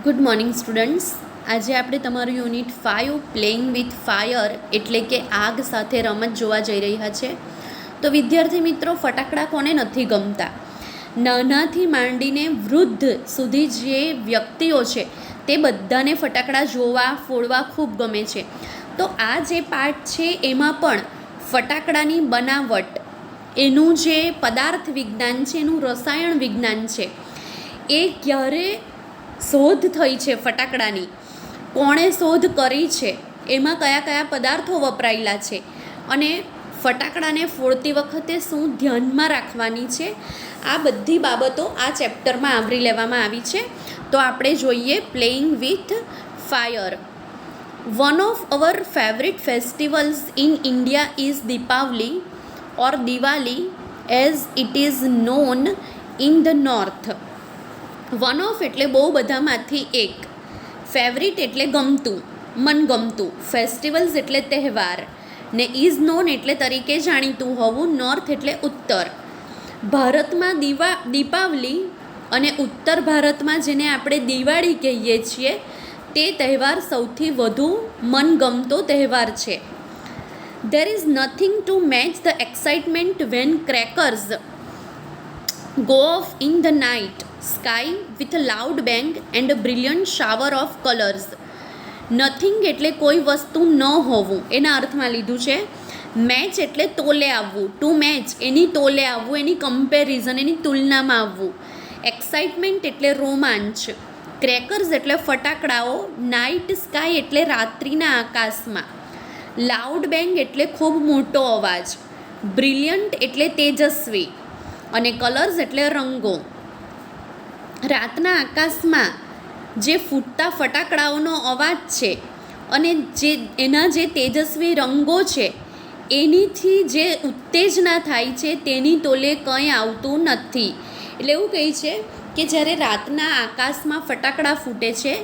Good morning students. આજે આપણે તમારું યુનિટ 5 પ્લેઇંગ વિથ ફાયર એટલે કે આગ સાથે રમત જોવા જઈ રહ્યા છે. તો વિદ્યાર્થી મિત્રો, ફટાકડા કોને નથી ગમતા? નાનાથી માંડીને વૃદ્ધ સુધી જે વ્યક્તિઓ છે તે બધાને ફટાકડા જોવા ફોડવા ખૂબ ગમે છે. તો આ જે પાઠ છે એમાં પણ ફટાકડાની બનાવટ, એનું જે પદાર્થ વિજ્ઞાન છે, એનું રસાયણ વિજ્ઞાન છે, એ ક્યારે શોધ થઈ છે ફટાકડાની, કોણે શોધ કરી છે, એમાં કયા કયા પદાર્થો વપરાયેલા છે અને ફટાકડાને ફોડતી વખતે શું ધ્યાનમાં રાખવાની છે, આ બધી બાબતો આ ચેપ્ટરમાં આવરી લેવામાં આવી છે. તો આપણે જોઈએ playing with fire. One of our favourite festivals in India is Deepavali or Diwali as it is known in the north. One of એટલે બહુ બધામાંથી એક, ફેવરિટ એટલે ગમતું, મનગમતું, ફેસ્ટિવલ્સ એટલે તહેવાર, ને ઇઝ નોન એટલે તરીકે જાણીતું હોવું, નોર્થ એટલે ઉત્તર. ભારતમાં દીપાવલી અને ઉત્તર ભારતમાં જેને આપણે દિવાળી કહીએ છીએ તે તહેવાર સૌથી વધુ મનગમતો તહેવાર છે. There is nothing to match the excitement when crackers go off in the night sky with a loud bang and a brilliant shower of colors. Nothing એટલે કોઈ વસ્તુ ન હોવું એના અર્થમાં લીધું છે. મેચ એટલે તોલે આવવું, ટુ મેચ એની તોલે આવવું, એની કમ્પેરિઝન, એની તુલનામાં આવવું. એક્સાઇટમેન્ટ એટલે રોમાંચ. ક્રેકર્સ એટલે ફટાકડાઓ. નાઇટ સ્કાય એટલે રાત્રિના આકાશમાં. લાઉડ બેંગ એટલે ખૂબ મોટો અવાજ. બ્રિલિયન્ટ એટલે તેજસ્વી અને કલર્સ એટલે રંગો. રાતના આકાશમાં જે ફૂટતા ફટાકડાઓનો અવાજ છે અને એના જે તેજસ્વી રંગો છે એનીથી જે ઉત્તેજના થાય છે તેની તોલે કંઈ આવતું નથી. એટલે એવું કહે છે કે જ્યારે રાતના આકાશમાં ફટાકડા ફૂટે છે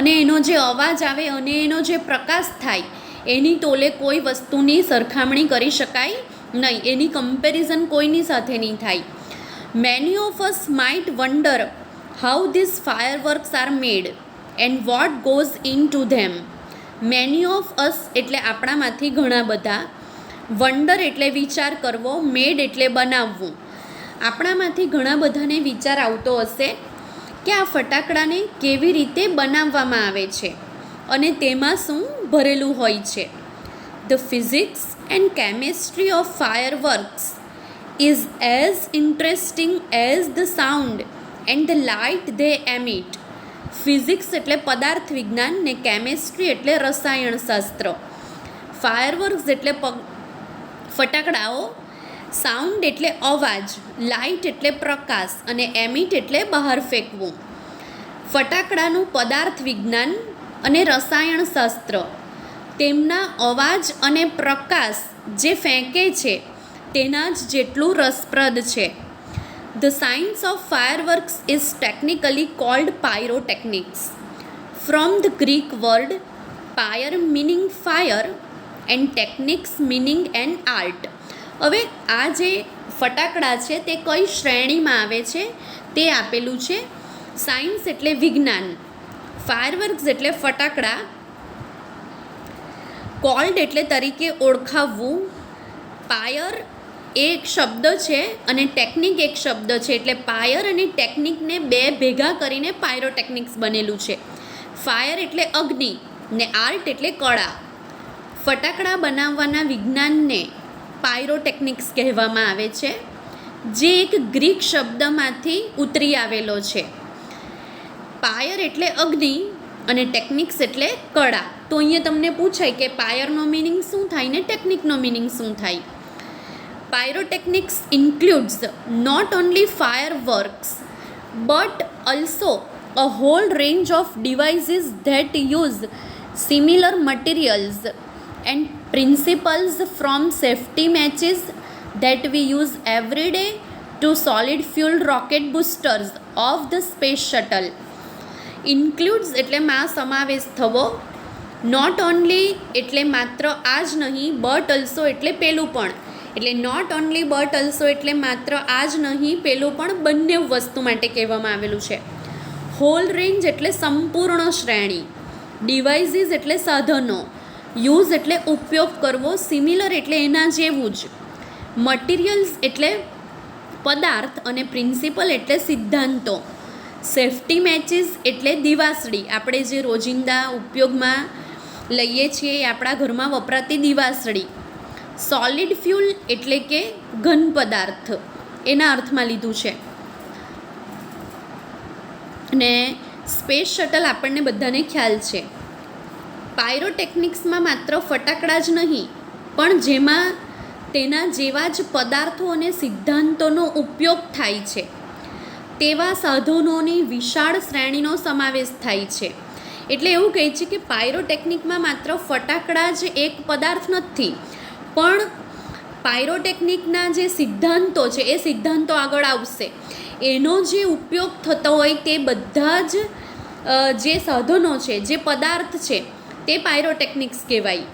અને એનો જે અવાજ આવે અને એનો જે પ્રકાશ થાય એની તોલે કોઈ વસ્તુની સરખામણી કરી શકાય નહીં, એની કમ્પેરિઝન કોઈની સાથે નહીં થાય. Many of us might wonder how these fireworks are made and what goes into them. Many of us એટલે આપણામાંથી ઘણા બધા, વન્ડર એટલે વિચાર કરવો, મેડ એટલે બનાવવું. આપણામાંથી ઘણા બધાને વિચાર આવતો હશે કે આ ફટાકડાને કેવી રીતે બનાવવામાં આવે છે અને તેમાં શું ભરેલું હોય છે. The physics and chemistry of fireworks is as interesting as the sound and the light they emit. Physics એટલે પદાર્થ વિજ્ઞાન ને કેમેસ્ટ્રી એટલે રસાયણશાસ્ત્ર. ફાયરવર્ક્સ એટલે ફટાકડાઓ. સાઉન્ડ એટલે અવાજ. લાઇટ એટલે પ્રકાશ અને એમિટ એટલે બહાર ફેંકવું. ફટાકડાનું પદાર્થ વિજ્ઞાન અને રસાયણશાસ્ત્ર, તેમના અવાજ અને પ્રકાશ જે ફેંકે છે તેના જ જેટલું રસપ્રદ છે. The science of fireworks is technically called pyrotechnics, from the Greek word pyre meaning fire and techniques meaning an art. હવે આ જે ફટાકડા છે તે કઈ શ્રેણીમાં આવે છે તે આપેલું છે. સાયન્સ એટલે વિજ્ઞાન, ફાયરવર્ક્સ એટલે ફટાકડા, કોલ્ડ એટલે તરીકે ઓળખાવવું, પાયર એક શબ્દ છે અને ટેકનિક એક શબ્દ છે, એટલે પાયર અને ટેકનિકને બે ભેગા કરીને પાયરોટેકનિક્સ બનેલું છે. ફાયર એટલે અગ્નિ ને આર્ટ એટલે કળા. ફટાકડા બનાવવાના વિજ્ઞાનને પાયરોટેકનિક્સ કહેવામાં આવે છે, જે એક ગ્રીક શબ્દમાંથી ઉતરી આવેલો છે. પાયર એટલે અગ્નિ અને ટેકનિક્સ એટલે કળા. તો અહીંયા તમને પૂછાય કે પાયરનો મિનિંગ શું થાય ને ટેકનિકનો મિનિંગ શું થાય. Pyrotechnics includes not only fireworks but also a whole range of devices that use similar materials and principles, from safety matches that we use every day to solid fuel rocket boosters of the space shuttle. Includes એટલે માં સમાવેશ થવો. Not only એટલે માત્ર આ જ નહીં, but also એટલે પેલું પણ. એટલે નોટ ઓનલી બટ અલ્સો એટલે માત્ર આ જ નહીં પેલું પણ બંને વસ્તુ માટે કહેવામાં આવેલું છે. હોલ રેન્જ એટલે સંપૂર્ણ શ્રેણી, ડિવાઇસીસ એટલે સાધનો, યુઝ એટલે ઉપયોગ કરવો, સિમિલર એટલે એના જેવું જ, મટીરિયલ્સ એટલે પદાર્થ અને પ્રિન્સિપલ એટલે સિદ્ધાંતો, સેફ્ટી મેચિસ એટલે દિવાસળી, આપણે જે રોજિંદા ઉપયોગમાં લઈએ છીએ એ આપણા ઘરમાં વપરાતી દિવાસળી, સોલિડ ફ્યુલ એટલે કે ઘન પદાર્થ એના અર્થમાં લીધું છે. ને સ્પેસ શટલ આપણને બધાને ખ્યાલ છે. પાયરોટેકનિક્સમાં માત્ર ફટાકડા જ નહીં પણ જેમાં તેના જેવા જ પદાર્થો અને સિદ્ધાંતોનો ઉપયોગ થાય છે તેવા સાધનોની વિશાળ શ્રેણીનો સમાવેશ થાય છે. એટલે એવું કહે છે કે પાયરોટેકનિકમાં માત્ર ફટાકડા જ એક પદાર્થ નથી, પણ પાયરોટેકનિકના જે સિદ્ધાંતો છે એ સિદ્ધાંતો આગળ આવશે. એનો જે ઉપયોગ થતો હોય તે બધા જ જે સાધનો છે, જે પદાર્થ છે તે પાયરોટેકનિક્સ કહેવાય.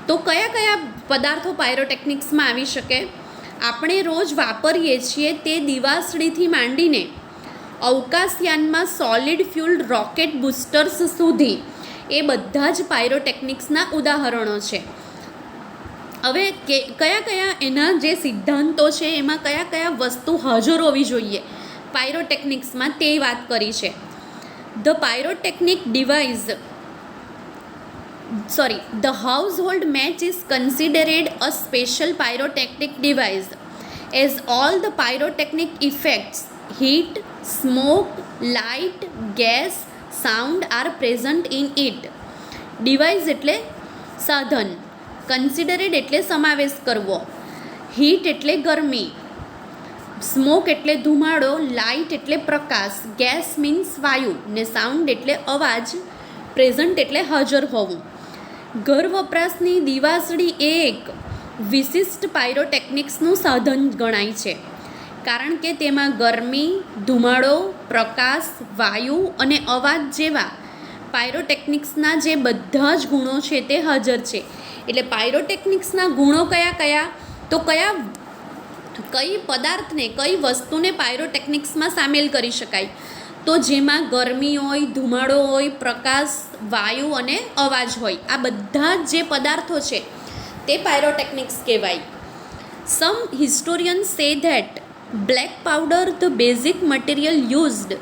તો કયા કયા પદાર્થો પાયરોટેકનિક્સમાં આવી શકે? આપણે રોજ વાપરીએ છીએ તે દિવાસળીથી માંડીને અવકાશયાનમાં સોલિડ ફ્યુલ રોકેટ બૂસ્ટર્સ સુધી એ બધા જ પાયરોટેકનિક્સના ઉદાહરણો છે. હવે કયા કયા એના જે સિદ્ધાંતો છે એમાં કયા કયા વસ્તુ હાજર હોવી જોઈએ પાયરોટેકનિક્સમાં તે વાત કરી છે. The household match is considered a special pyrotechnic device as all the pyrotechnic effects, heat, smoke, light, gas, sound are present in it. Device એટલે સાધન, કન્સિડરેડ એટલે સમાવેશ કરવો, હીટ એટલે ગરમી, સ્મોક એટલે ધુમાડો, લાઇટ એટલે પ્રકાશ, ગેસ મીન્સ વાયુ ને સાઉન્ડ એટલે અવાજ, પ્રેઝન્ટ એટલે હાજર હોવું. ઘર વપરાશની દિવાસળી એ એક વિશિષ્ટ પાયરોટેકનિક્સનું સાધન ગણાય છે, કારણ કે તેમાં ગરમી, ધુમાડો, પ્રકાશ, વાયુ અને અવાજ જેવા પાયરોટેકનિક્સના જે બધા જ ગુણો છે તે હાજર છે. એટલે પાયરોટેકનિક્સના ગુણો કયા કયા? તો કઈ પદાર્થને, કઈ વસ્તુને પાયરોટેકનિક્સમાં સામેલ કરી શકાય? તો જેમાં ગરમી હોય, ધુમાડો હોય, પ્રકાશ, વાયુ અને અવાજ હોય, આ બધા જ જે પદાર્થો છે તે પાયરોટેકનિક્સ કહેવાય. Some historians say that black powder, the basic material used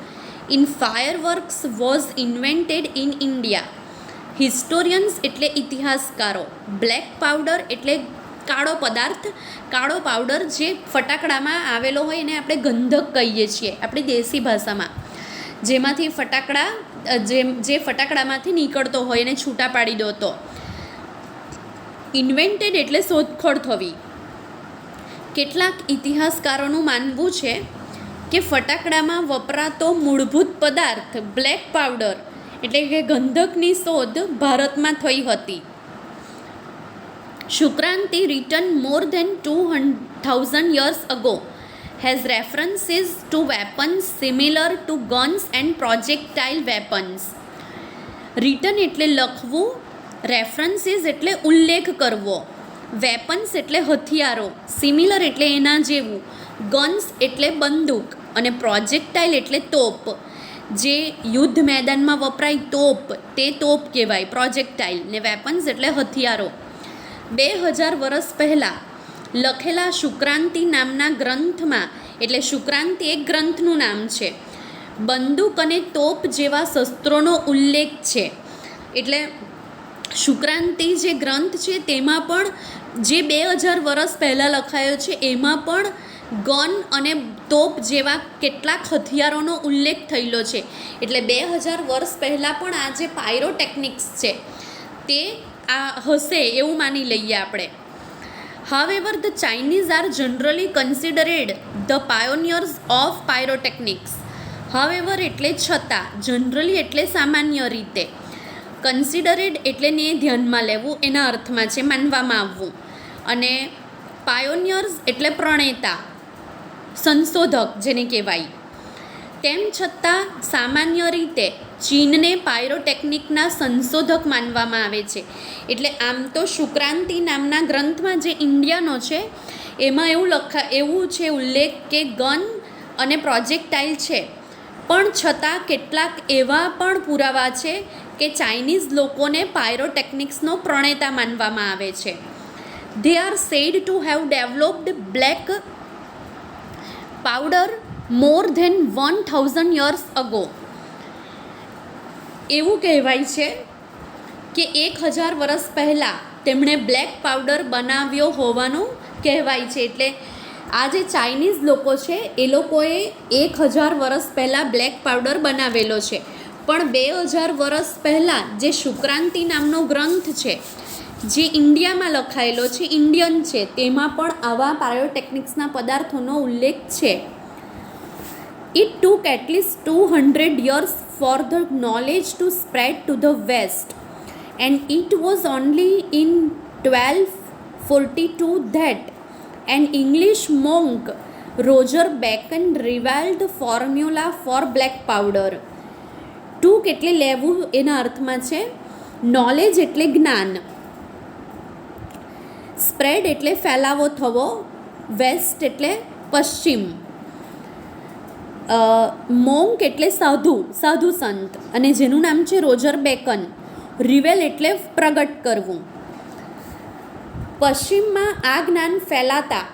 in fireworks, was invented in India. હિસ્ટોરિયન્સ એટલે ઇતિહાસકારો, બ્લેક પાવડર એટલે કાળો પદાર્થ, કાળો પાવડર જે ફટાકડામાં આવેલો હોય એને આપણે ગંધક કહીએ છીએ આપણી દેશી ભાષામાં, જેમાંથી ફટાકડા જે ફટાકડામાંથી નીકળતો હોય એને છૂટા પાડી દો. તો ઇન્વેન્ટેડ એટલે શોધખોળ થવી. કેટલાક ઇતિહાસકારોનું માનવું છે કે ફટાકડામાં વપરાતો મૂળભૂત પદાર્થ બ્લેક પાવડર એટલે કે ગંધકની શોધ ભારતમાં થઈ હતી. શુક્રાંતિ written more than 2,000 years ago has references to weapons similar to guns and projectile weapons. written એટલે લખવું, રેફરન્સીસ એટલે ઉલ્લેખ કરવો, વેપન્સ એટલે હથિયારો, સિમિલર એટલે એના જેવું, ગન્સ એટલે બંદૂક અને પ્રોજેક્ટાઇલ એટલે તોપ. જે યુદ્ધ મેદાનમાં વપરાય તોપ તે તોપ કહેવાય પ્રોજેક્ટાઇલ, ને વેપન્સ એટલે હથિયારો. 2000 વર્ષ પહેલાં લખેલા શુક્રાંતિ નામના ગ્રંથમાં, એટલે શુક્રાંતિ એક ગ્રંથનું નામ છે, બંદૂક અને તોપ જેવા શસ્ત્રોનો ઉલ્લેખ છે. એટલે શુક્રાંતિ જે ગ્રંથ છે તેમાં પણ જે 2000 વર્ષ પહેલાં લખાયો છે એમાં પણ ગન અને તોપ જેવા કેટલાક હથિયારોનો ઉલ્લેખ થયેલો છે. એટલે 2000 વર્ષ પહેલાં પણ આ જે પાયરોટેકનિક્સ છે તે આ હશે એવું માની લઈએ આપણે. However, the Chinese are generally considered the pioneers of pyrotechnics. However એટલે છતાં, generally એટલે સામાન્ય રીતે, કન્સિડરેડ એટલે ને ધ્યાનમાં લેવું એના અર્થમાં છે માનવામાં આવવું, અને પાયોનિયર્સ એટલે પ્રણેતા, સંશોધક જેને કહેવાય. તેમ છતાં સામાન્ય રીતે ચીનને પાયરોટેકનિકના સંશોધક માનવામાં આવે છે. એટલે આમ તો શુક્રાંતિ નામના ગ્રંથમાં જે ઇન્ડિયાનો છે એમાં એવું છે ઉલ્લેખ કે ગન અને પ્રોજેક્ટાઇલ છે પણ છતાં કેટલાક એવા પણ પુરાવા છે કે ચાઇનીઝ લોકોને પાયરોટેકનિક્સનો પ્રણેતા માનવામાં આવે છે. They are said to have developed black powder more than 1000 years ago. એવું કહેવાય છે કે 1000 વર્ષ પહેલાં તેમણે બ્લેક પાવડર બનાવ્યો હોવાનું કહેવાય છે. એટલે આ જે ચાઇનીઝ લોકો છે એ લોકોએ 1000 વર્ષ પહેલાં બ્લેક પાવડર બનાવેલો છે. પણ 2000 વર્ષ પહેલાં જે શુક્રાંતિ નામનો ગ્રંથ છે જે ઇન્ડિયામાં લખાયેલો છે, ઇન્ડિયન છે, તેમાં પણ આવા પાયોટેકનિક્સના પદાર્થોનો ઉલ્લેખ છે. It took at least 200 years for the knowledge to spread to the West, and it was only in 1242 that an English monk, Roger Bacon, revealed the formula for black powder. ટૂંક એટલે લેવું એના અર્થમાં છે, નોલેજ એટલે જ્ઞાન, spread એટલે ફેલાવો થવો, વેસ્ટ એટલે પશ્ચિમ, મોંક એટલે સાધુ સંત, અને જેનું નામ છે રોજર બેકન. રિવેલ એટલે પ્રગટ કરવું. પશ્ચિમમાં આ જ્ઞાન ફેલાતા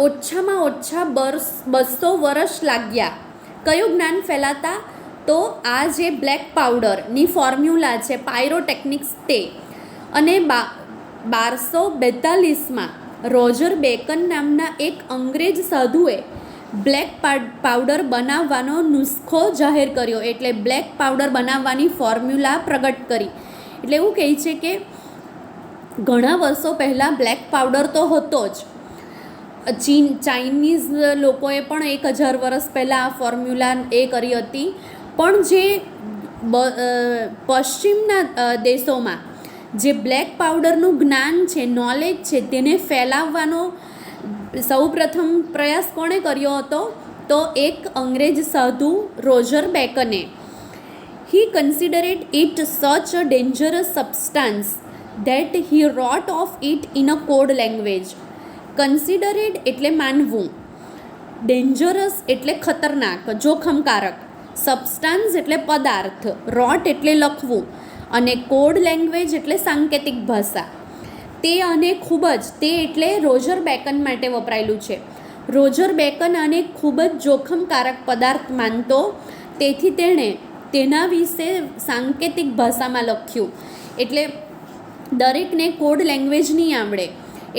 ઓછામાં ઓછા 200 વર્ષ લાગ્યા. કયું જ્ઞાન ફેલાતા? તો આ જે બ્લેક પાવડરની ફોર્મ્યુલા છે પાયરોટેકનિક્સ તે. અને 1242માં રોજર બેકન નામના એક અંગ્રેજ સાધુએ બ્લેક પાવડર બનાવવાનો નુસ્ખો જાહેર કર્યો. એટલે બ્લેક પાવડર બનાવવાની ફોર્મ્યુલા પ્રગટ કરી. એટલે એવું કહે છે કે ઘણા વર્ષો પહેલાં બ્લેક પાવડર તો હતો જ. ચાઇનીઝ લોકોએ પણ 1000 વર્ષ પહેલાં આ ફોર્મ્યુલા એ કરી હતી. પણ જે પશ્ચિમના દેશોમાં જે બ્લેક પાવડરનું જ્ઞાન છે, નોલેજ છે, તેને ફેલાવવાનો સૌપ્રથમ પ્રયાસ કોણે કર્યો હતો? તો એક અંગ્રેજ સાધુ Roger બેકને. He considered it such a dangerous substance that he wrote of it in a code language. Considered એટલે માનવું, ડેન્જરસ એટલે ખતરનાક, જોખમકારક, સબસ્ટાન્સ એટલે પદાર્થ, રોટ એટલે લખવું, અને કોડ લેંગ્વેજ એટલે સાંકેતિક ભાષા. તે અને ખૂબ જ, તે એટલે રોજર બેકન માટે વપરાયેલું છે. રોજર બેકન આને ખૂબ જ જોખમકારક પદાર્થ માનતો, તેથી તેણે તેના વિશે સાંકેતિક ભાષામાં લખ્યું. એટલે દરેકને કોડ લેંગ્વેજ નહીં આવડે,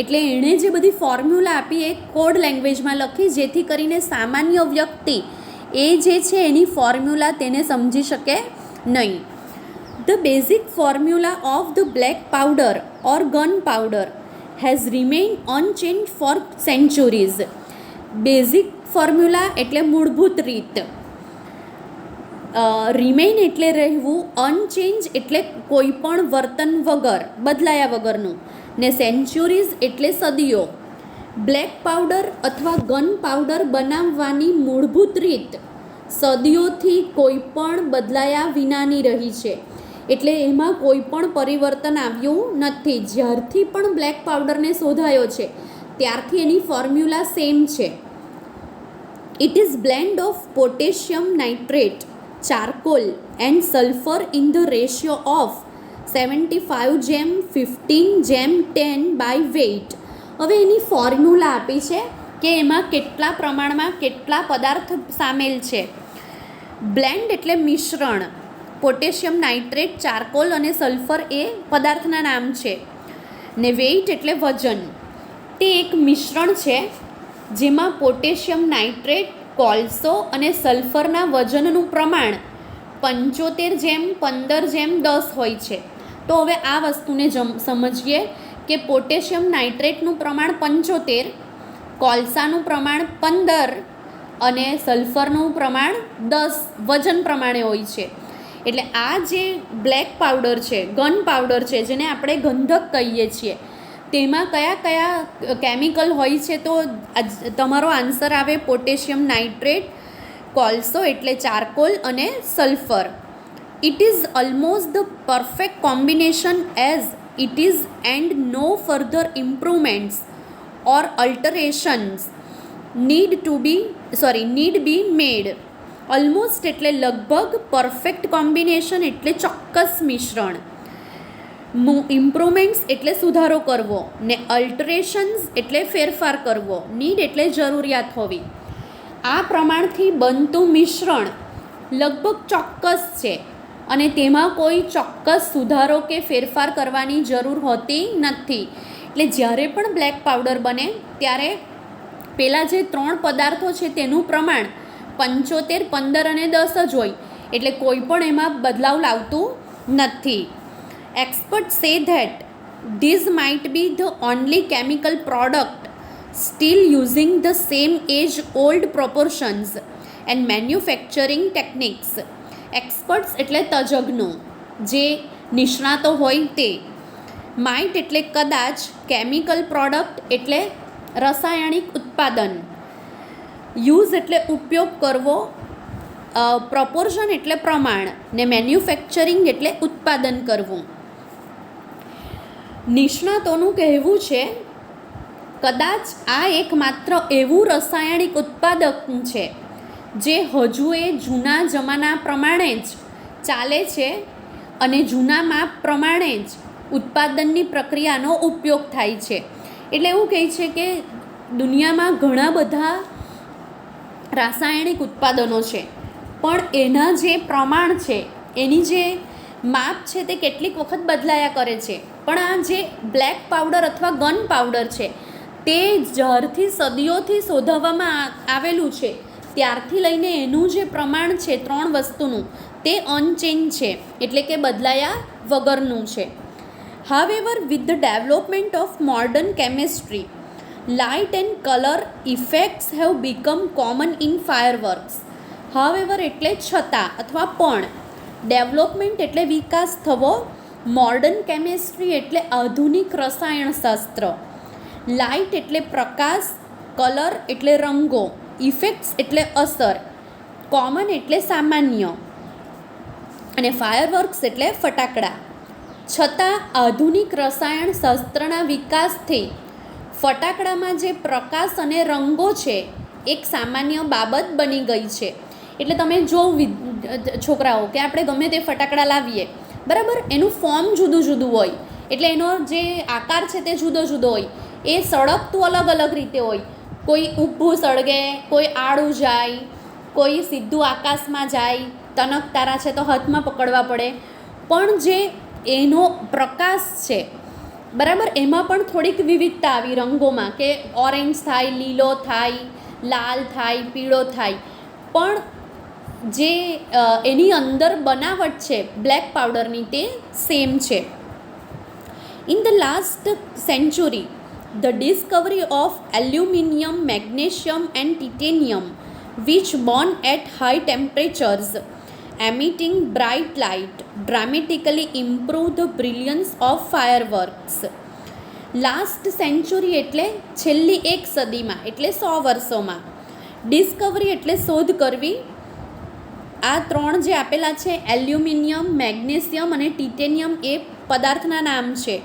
એટલે એણે જે બધી ફોર્મ્યુલા આપી એ કોડ લેંગ્વેજમાં લખી, જેથી કરીને સામાન્ય વ્યક્તિ એ જે છે એની ફોર્મ્યુલા તેને સમજી શકે નહીં. The basic formula of the black powder or gunpowder has remained unchanged for centuries. Basic formula એટલે મૂળભૂત રીત, રિમેઇન એટલે રહેવું, અનચેન્જ એટલે કોઈ પણ વર્તન વગર, બદલાયા વગરનું, ને સેન્ચુરીઝ એટલે સદીઓ. બ્લેક પાવડર અથવા ગન પાવડર બનાવવાની મૂળભૂત રીત સદીઓથી કોઈ પણ બદલાયા વિનાની રહી છે. એટલે એમાં કોઈ પણ પરિવર્તન આવ્યું નથી. જ્યારથી પણ બ્લેક પાવડરને શોધાયો છે ત્યારથી એની ફોર્મ્યુલા સેમ છે. It is blend of potassium nitrate, charcoal and sulphur in the ratio of 75:15:10 by weight. હવે એની ફોર્મ્યુલા આપી છે કે એમાં કેટલા પ્રમાણમાં કેટલા પદાર્થ સામેલ છે. બ્લેન્ડ એટલે મિશ્રણ, પોટેશિયમ નાઇટ્રેટ, ચારકોલ અને સલ્ફર એ પદાર્થના નામ છે, ને વેઇટ એટલે વજન. તે એક મિશ્રણ છે જેમાં પોટેશિયમ નાઇટ્રેટ, કોલસો અને સલ્ફરના વજનનું પ્રમાણ 75:15:10 હોય છે. તો હવે આ વસ્તુને સમજીએ કે પોટેશિયમ નાઇટ્રેટનું પ્રમાણ 75, કોલસાનું પ્રમાણ 15 અને સલ્ફરનું પ્રમાણ 10 વજન પ્રમાણે હોય છે. એટલે આ જે બ્લેક પાવડર છે, ગન પાવડર છે, જેને આપણે ગંધક કહીએ છીએ, તેમાં કયા કયા કેમિકલ હોય છે? તો તમારો આન્સર આવે પોટેશિયમ નાઇટ્રેટ, કોલસો એટલે ચારકોલ અને sulphur. It is almost the perfect combination as it is and no further improvements or alterations need be made almost એટલે લગભગ, પરફેક્ટ કોમ્બિનેશન એટલે ચોક્કસ મિશ્રણ, ઇમ્પ્રુવમેન્ટ્સ એટલે સુધારો કરવો, ને અલ્ટરેશન્સ એટલે ફેરફાર કરવો, નીડ એટલે જરૂરિયાત હોવી. આ પ્રમાણથી બનતું મિશ્રણ લગભગ ચોક્કસ છે અને તેમાં કોઈ ચોક્કસ સુધારો કે ફેરફાર કરવાની જરૂર હોતી નથી. એટલે જ્યારે પણ બ્લેક પાવડર બને ત્યારે પેલા જે 3 પદાર્થો છે તેનું પ્રમાણ 75, 15 અને 10 જ હોય, એટલે કોઈ પણ એમાં બદલાવ લાવતું નથી. Experts say that these might be the only chemical product still using the same age-old proportions and manufacturing techniques. Experts એટલે તજજ્ઞો, જે નિષ્ણાતો હોય તે. માઇટ એટલે કદાચ, કેમિકલ પ્રોડક્ટ એટલે રાસાયણિક ઉત્પાદન, યુઝ એટલે ઉપયોગ કરવો, પ્રોપોર્શન એટલે પ્રમાણ, ને મેન્યુફેક્ચરિંગ એટલે ઉત્પાદન કરવું. નિષ્ણાતોનું કહેવું છે કદાચ આ એકમાત્ર એવું રાસાયણિક ઉત્પાદક છે જે હજુ એ જૂના જમાના પ્રમાણે જ ચાલે છે અને જૂના માપ પ્રમાણે જ ઉત્પાદનની પ્રક્રિયાનો ઉપયોગ થાય છે. એટલે એવું કહે છે કે દુનિયામાં ઘણા બધા રાસાયણિક ઉત્પાદનો છે, પણ એના જે પ્રમાણ છે, એની જે માપ છે તે કેટલીક વખત બદલાયા કરે છે. પણ આ જે બ્લેક પાવડર અથવા ગન પાવડર છે તે જ્યારથી સદીઓથી શોધવામાં આવેલું છે ત્યારથી લઈને એનું જે પ્રમાણ છે 3 વસ્તુનું તે અનચેન્જ છે, એટલે કે બદલાયા વગરનું છે. However, with the development of modern chemistry, light and color effects have become common in fireworks. However એટલે છતાં અથવા પણ, ડેવલપમેન્ટ એટલે વિકાસ થવો, મોડર્ન કેમિસ્ટ્રી એટલે આધુનિક રસાયણશાસ્ત્ર, લાઇટ એટલે પ્રકાશ, કલર એટલે રંગો, ઇફેક્ટ્સ એટલે અસર, કોમન એટલે સામાન્ય અને ફાયરવર્ક્સ એટલે ફટાકડા. છતાં આધુનિક રસાયણશાસ્ત્રના વિકાસથી ફટાકડામાં જે પ્રકાશ અને રંગો છે એક સામાન્ય બાબત બની ગઈ છે. એટલે તમે જો છોકરાઓ કે આપણે ગમે તે ફટાકડા લાવીએ, બરાબર, એનું ફોર્મ જુદું જુદું હોય, એટલે એનો જે આકાર છે તે જુદો જુદો હોય, એ સળગતું અલગ અલગ રીતે હોય. કોઈ ઊભું સળગે, કોઈ આડું જાય, કોઈ સીધું આકાશમાં જાય, તનક તારા છે તો હાથમાં પકડવા પડે. પણ જે એનો પ્રકાશ છે, બરાબર, એમાં પણ થોડીક વિવિધતા આવી રંગોમાં, કે ઓરેન્જ થાય, લીલો થાય, લાલ થાય, પીળો થાય, પણ જે એની અંદર બનાવટ છે બ્લેક પાવડરની તે સેમ છે. In the last century, the discovery of aluminium, magnesium and titanium, which burn at high temperatures, emitting bright light, dramatically improve the brilliance of fireworks. Last century એટલે છેલ્લી 1 સદીમાં, એટલે 100 વર્ષોમાં. ડિસ્કવરી એટલે શોધ કરવી. આ 3 જે આપેલા છે, એલ્યુમિનિયમ, મેગ્નેશિયમ અને ટિટેનિયમ, એ પદાર્થના નામ છે.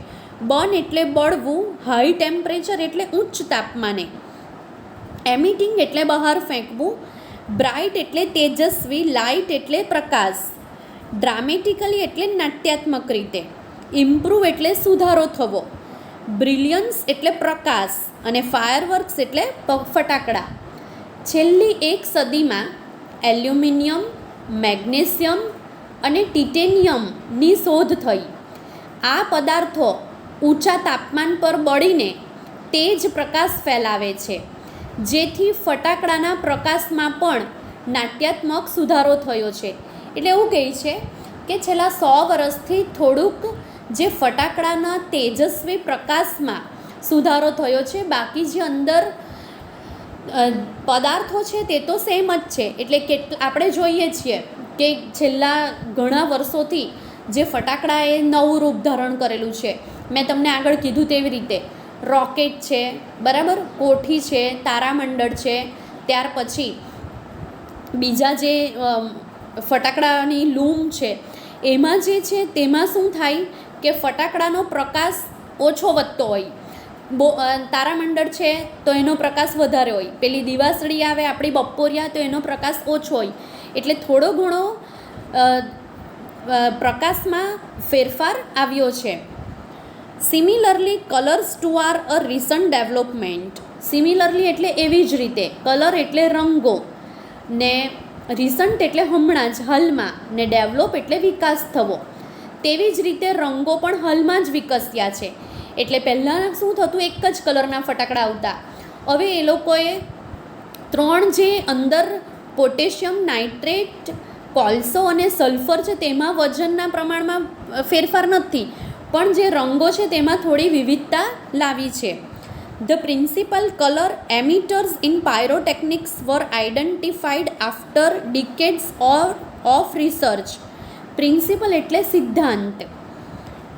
બર્ન એટલે બળવું, હાઈ ટેમ્પરેચર એટલે ઉચ્ચ તાપમાને, એમિટિંગ એટલે બહાર ફેંકવું, બ્રાઇટ એટલે તેજસ્વી, લાઇટ એટલે પ્રકાશ, ડ્રામેટિકલી એટલે નાટ્યાત્મક રીતે, ઇમ્પ્રૂવ એટલે સુધારો થવો, બ્રિલિયન્સ એટલે પ્રકાશ અને ફાયરવર્ક્સ એટલે ફટાકડા. છેલ્લી 1 સદીમાં એલ્યુમિનિયમ, મેગ્નેશિયમ અને ટિટેનિયમની શોધ થઈ. આ પદાર્થો ઊંચા તાપમાન પર બળીને તેજ પ્રકાશ ફેલાવે છે, જેથી ફટાકડાના પ્રકાશમાં પણ નાટ્યાત્મક સુધારો થયો છે. એટલે એવું કહે છે કે છેલ્લા 100 વર્ષથી થોડુંક જે ફટાકડાના તેજસ્વી પ્રકાશમાં સુધારો થયો છે, બાકી જે અંદર પદાર્થો છે તે તો સેમ જ છે. એટલે આપણે જોઈએ છીએ કે છેલ્લા ઘણા વર્ષોથી જે ફટાકડાએ નવું રૂપ ધારણ કરેલું છે. મેં તમને આગળ કીધું તેવી રીતે રોકેટ છે, બરાબર, કોઠી છે, તારામંડળ છે, ત્યાર પછી બીજા જે ફટાકડાની લૂમ છે, એમાં જે છે તેમાં શું થાય કે ફટાકડાનો પ્રકાશ ઓછો વધતો હોય. તારામંડળ છે તો એનો પ્રકાશ વધારે હોય, પેલી દિવાસળી આવે આપણી બપોરિયા તો એનો પ્રકાશ ઓછો હોય. એટલે થોડો ઘણો પ્રકાશમાં ફેરફાર આવ્યો છે. Similarly colours too are a recent development. Similarly એટલે એવી જ રીતે, કલર એટલે રંગો, ને રિસન્ટ એટલે હમણાં જ, હાલમાં, ને ડેવલપ એટલે વિકાસ થવો. તેવી જ રીતે રંગો પણ હાલમાં જ વિકસ્યા છે. એટલે પહેલાં શું થતું, એક જ કલરના ફટાકડા આવતા. હવે એ લોકોએ 3 જે અંદર પોટેશિયમ નાઇટ્રેટ, કોલસો અને સલ્ફર છે તેમાં વજનના પ્રમાણમાં ફેરફાર નથી, પણ જે રંગો છે તેમાં થોડી વિવિધતા લાવી છે. The principal color emitters in pyrotechnics were identified after decades of research. Principal એટલે સિદ્ધાંત,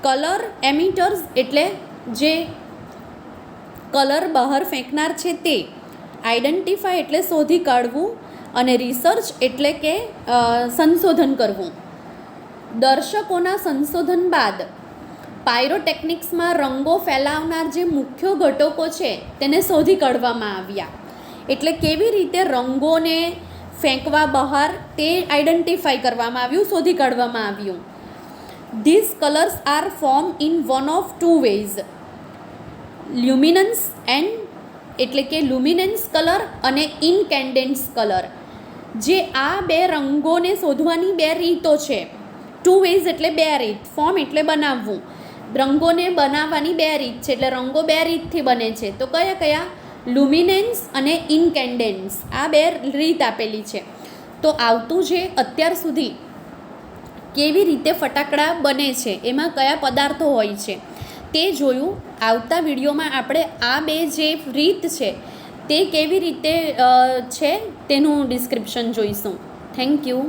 કલર એમિટર્સ એટલે જે કલર બહાર ફેંકનાર છે તે, આઈડેન્ટિફાય એટલે શોધી કાઢવું, અને રિસર્ચ એટલે કે સંશોધન કરવું. દર્શકોના સંશોધન બાદ પાયરોટેકનિક્સમાં રંગો ફેલાવનાર જે મુખ્ય ઘટકો છે તેને શોધી કાઢવામાં આવ્યા. એટલે કેવી રીતે રંગોને ફેંકવા બહાર તે આઈડેન્ટિફાઈ કરવામાં આવ્યું, શોધી કાઢવામાં આવ્યું. These colours are form in one of 2 ways. Luminance and એટલે કે લ્યુમિનન્સ કલર અને ઇનકેન્ડેન્સ કલર. જે આ 2 રંગોને શોધવાની 2 રીતો છે. 2 ways એટલે 2 રીત, ફોર્મ એટલે બનાવવું. રંગોને બનાવવાની 2 રીત છે, એટલે રંગો 2 રીતથી બને છે. તો કયા કયા? લ્યુમિનેન્સ અને ઇનકેન્ડેન્સ, આ 2 રીત આપેલી છે. તો આવતું જે અત્યાર સુધી કેવી રીતે ફટાકડા બને છે, એમાં કયા પદાર્થો હોય છે તે જોયું. આવતા વિડીયોમાં આપણે આ 2 જે રીત છે તે કેવી રીતે છે તેનું ડિસ્ક્રિપ્શન જોઈશું. Thank you.